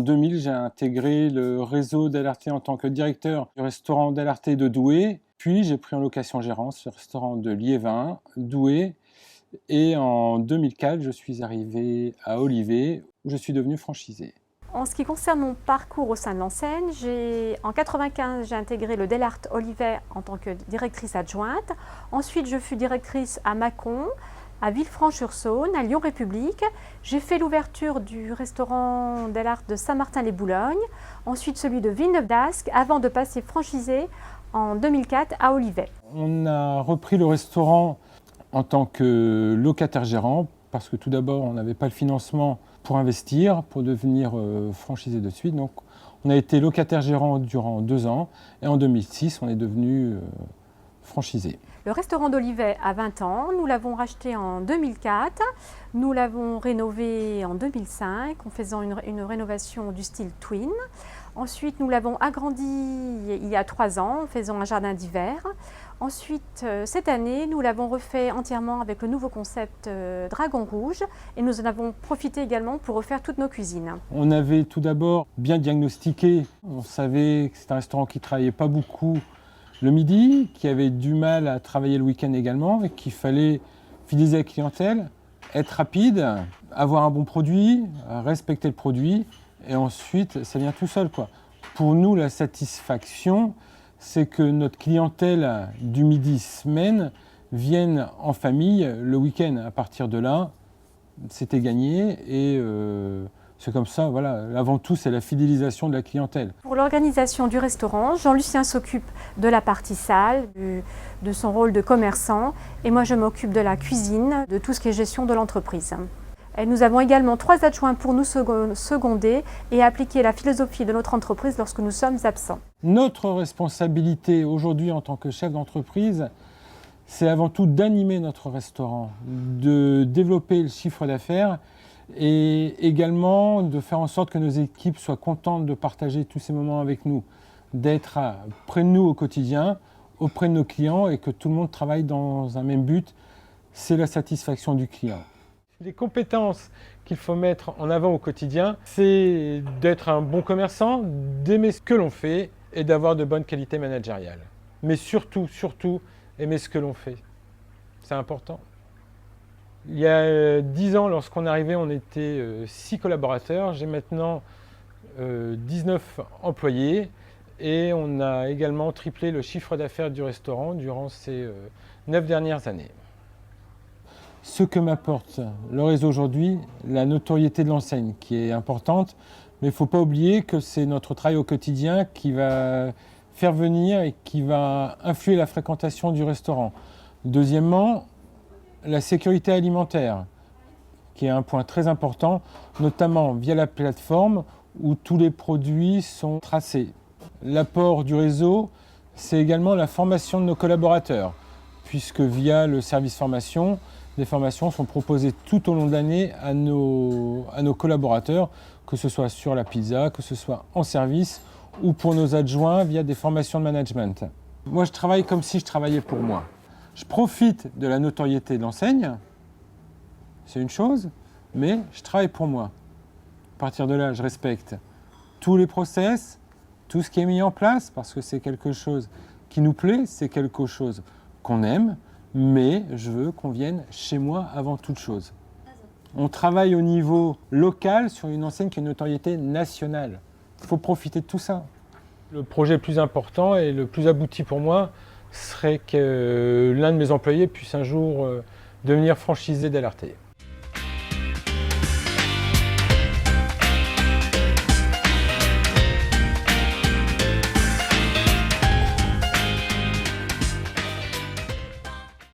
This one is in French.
2000, j'ai intégré le réseau d'Alerté en tant que directeur du restaurant d'Alerté de Douai. Puis j'ai pris en location gérance le restaurant de Liévin, Douai. Et en 2004, je suis arrivé à Olivet, où je suis devenu franchisé. En ce qui concerne mon parcours au sein de l'enseigne, en 1995, j'ai intégré le Delarte Olivet en tant que directrice adjointe. Ensuite, je fus directrice à Mâcon, à Villefranche-sur-Saône, à Lyon-République. J'ai fait l'ouverture du restaurant Delarte de Saint-Martin-les-Boulognes, ensuite celui de Villeneuve-d'Ascq, avant de passer franchisé en 2004 à Olivet. On a repris le restaurant en tant que locataire gérant, parce que tout d'abord, on n'avait pas le financement pour investir, pour devenir franchisé de suite. Donc, on a été locataire gérant durant 2 ans, et en 2006, on est devenu franchisé. Le restaurant d'Olivet a 20 ans, nous l'avons racheté en 2004, nous l'avons rénové en 2005 en faisant une rénovation du style Twin. Ensuite, nous l'avons agrandi il y a 3 ans en faisant un jardin d'hiver. Ensuite, cette année, nous l'avons refait entièrement avec le nouveau concept Dragon Rouge et nous en avons profité également pour refaire toutes nos cuisines. On avait tout d'abord bien diagnostiqué, on savait que c'est un restaurant qui ne travaillait pas beaucoup le midi, qui avait du mal à travailler le week-end également et qu'il fallait fidéliser la clientèle, être rapide, avoir un bon produit, respecter le produit et ensuite ça vient tout seul, quoi. Pour nous, la satisfaction, c'est que notre clientèle du midi semaine vienne en famille le week-end. À partir de là, c'était gagné et c'est comme ça, voilà. Avant tout, c'est la fidélisation de la clientèle. Pour l'organisation du restaurant, Jean-Lucien s'occupe de la partie salle, de son rôle de commerçant, et moi je m'occupe de la cuisine, de tout ce qui est gestion de l'entreprise. Et nous avons également 3 adjoints pour nous seconder et appliquer la philosophie de notre entreprise lorsque nous sommes absents. Notre responsabilité aujourd'hui en tant que chef d'entreprise, c'est avant tout d'animer notre restaurant, de développer le chiffre d'affaires et également de faire en sorte que nos équipes soient contentes de partager tous ces moments avec nous, d'être près de nous au quotidien, auprès de nos clients et que tout le monde travaille dans un même but, c'est la satisfaction du client. Les compétences qu'il faut mettre en avant au quotidien, c'est d'être un bon commerçant, d'aimer ce que l'on fait et d'avoir de bonnes qualités managériales. Mais surtout, aimer ce que l'on fait. C'est important. Il y a 10 ans, lorsqu'on arrivait, on était 6 collaborateurs. J'ai maintenant 19 employés et on a également triplé le chiffre d'affaires du restaurant durant ces 9 dernières années. Ce que m'apporte le réseau aujourd'hui, la notoriété de l'enseigne qui est importante, mais il ne faut pas oublier que c'est notre travail au quotidien qui va faire venir et qui va influer la fréquentation du restaurant. Deuxièmement, la sécurité alimentaire, qui est un point très important, notamment via la plateforme où tous les produits sont tracés. L'apport du réseau, c'est également la formation de nos collaborateurs, puisque via le service formation, des formations sont proposées tout au long de l'année à nos collaborateurs, que ce soit sur la pizza, que ce soit en service ou pour nos adjoints via des formations de management. Moi, je travaille comme si je travaillais pour moi. Je profite de la notoriété de l'enseigne, c'est une chose, mais je travaille pour moi. À partir de là, je respecte tous les process, tout ce qui est mis en place, parce que c'est quelque chose qui nous plaît, c'est quelque chose qu'on aime, mais je veux qu'on vienne chez moi avant toute chose. On travaille au niveau local sur une enseigne qui a une notoriété nationale. Il faut profiter de tout ça. Le projet le plus important et le plus abouti pour moi serait que l'un de mes employés puisse un jour devenir franchisé d'Alerté.